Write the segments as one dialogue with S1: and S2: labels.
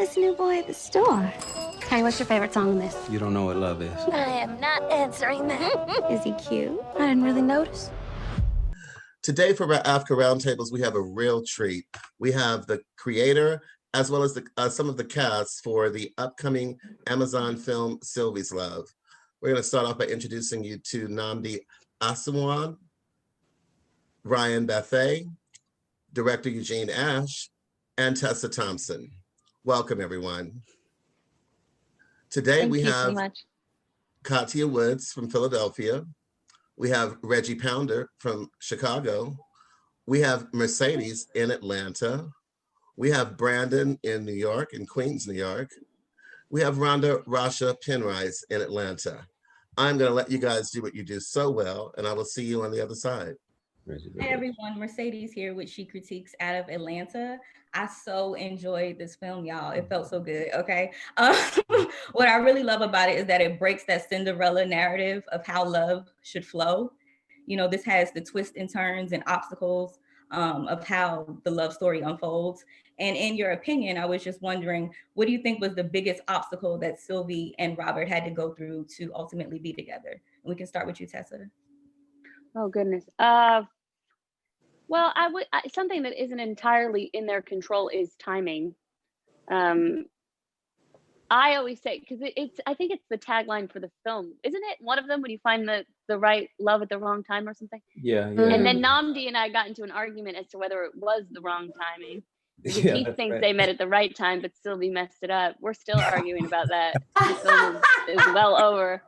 S1: this new boy at the store. Hey, what's your favorite song on this?
S2: You don't know what love is.
S1: I am not answering that. Is he cute? I didn't really notice.
S3: Today for Africa Roundtables, we have a real treat. We have the creator as well as some of the cast for the upcoming Amazon film Sylvie's Love. We're going to start off by introducing you to Nnamdi Asomugha, Ryan Bethay, director Eugene Ashe, and Tessa Thompson. Welcome, everyone. Today we have Katya Woods from Philadelphia. We have Reggie Pounder from Chicago. We have Mercedes in Atlanta. We have Brandon in New York, in Queens, New York. We have Rhonda Rasha Penrice in Atlanta. I'm going to let you guys do what you do so well, and I will see you on the other side.
S4: Hey everyone, Mercedes here with Chic Critiques out of Atlanta. I so enjoyed this film, y'all. It felt so good, okay? What I really love about it is that it breaks that Cinderella narrative of how love should flow. You know, this has the twists and turns and obstacles of how the love story unfolds. And in your opinion, I was just wondering, what do you think was the biggest obstacle that Sylvie and Robert had to go through to ultimately be together? And we can start with you, Tessa.
S5: Oh goodness. Well, something that isn't entirely in their control is timing. I always say, because I think it's the tagline for the film, isn't it? One of them, when you find the right love at the wrong time or something.
S2: Yeah.
S5: And then Nnamdi and I got into an argument as to whether it was the wrong timing. Because he thinks they met at the right time, but Sylvie messed it up. We're still arguing about that. The film is well over.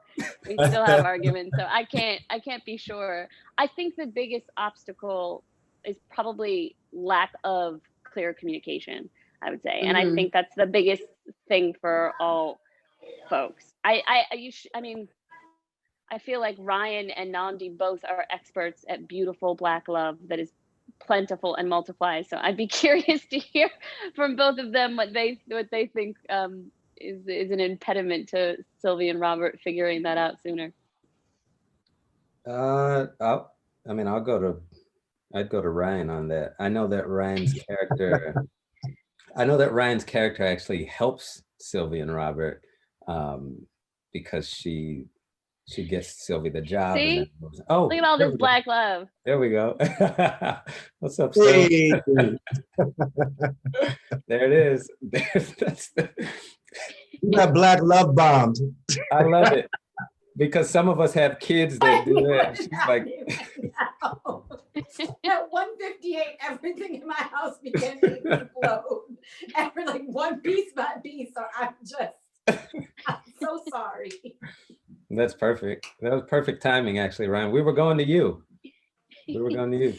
S5: We still have arguments, so I can't be sure. I think the biggest obstacle is probably lack of clear communication, I would say. And I think that's the biggest thing for all folks. I mean, I feel like Ryan and Nnamdi both are experts at beautiful Black love that is plentiful and multiplies. So I'd be curious to hear from both of them what they think is an impediment to Sylvie and Robert figuring that out sooner.
S2: I'd go to Ryan on that. I know that Ryan's character actually helps Sylvie and Robert because she gets Sylvie the job.
S5: See?
S2: And then, oh,
S5: look at all this Black love.
S2: There we go. What's up, Sylvie?
S6: Hey.
S2: There it is.
S6: That Black love bombed.
S2: I love it because some of us have kids that do that. She's like,
S7: at 1:58, everything in my house began to explode. Every like one piece by piece. So I'm so sorry.
S2: That's perfect. That was perfect timing, actually, Ryan. We were going to you.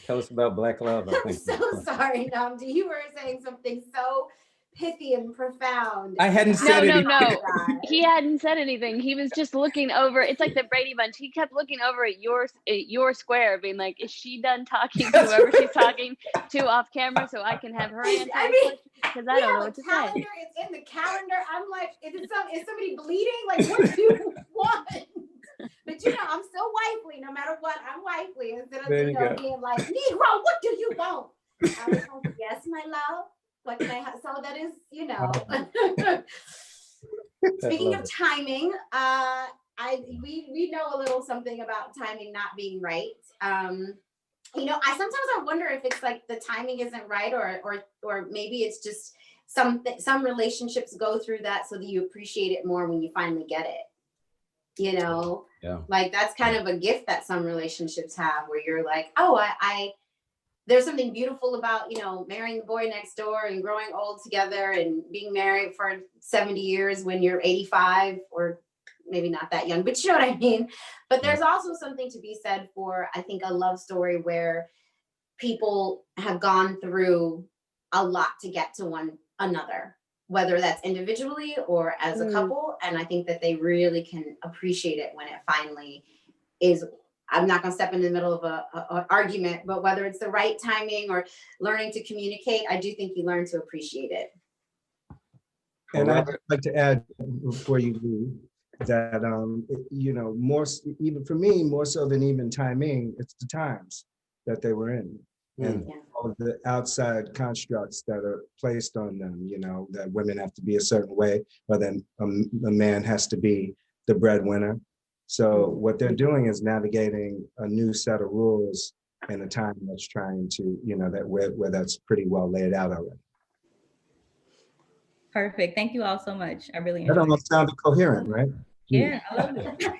S2: Tell us about Black love.
S7: I'm so sorry, Nnamdi. You were saying something so pithy and profound.
S2: I hadn't said anything.
S5: No. He hadn't said anything. He was just looking over. It's like the Brady Bunch. He kept looking over at your square, being like, "Is she done talking to whoever she's talking to off camera, so I can have her answer?" Because I don't know what to say.
S7: It's in the calendar. I'm like, is somebody bleeding? Like, what do you want? But you know, I'm still wifely. No matter what, I'm wifely. Instead of being like, Negro, what do you want? I was like, yes, my love. What can I have? So that is, you know. Speaking of timing, we know a little something about timing not being right. You know, I sometimes wonder if it's like the timing isn't right, or maybe it's just some relationships go through that so that you appreciate it more when you finally get it. You know, like that's kind of a gift that some relationships have, where you're like, oh, there's something beautiful about, you know, marrying the boy next door and growing old together and being married for 70 years when you're 85, or maybe not that young, but you know what I mean? But there's also something to be said for, I think, a love story where people have gone through a lot to get to one another, whether that's individually or as a couple. And I think that they really can appreciate it when it finally is. I'm not going to step in the middle of an argument, but whether it's the right timing or learning to communicate, I do think you learn to appreciate it.
S6: And I'd like to add before you leave that, you know, even for me, more so than even timing, it's the times that they were in. and
S7: Yeah.
S6: all of the outside constructs that are placed on them, you know, that women have to be a certain way, but then a man has to be the breadwinner. So what they're doing is navigating a new set of rules in a time that's trying to, you know, that where that's pretty well laid out already.
S4: Perfect. Thank you all so much. I really
S6: That
S4: enjoyed it.
S6: almost sounded coherent, right?
S4: Yeah, I love it.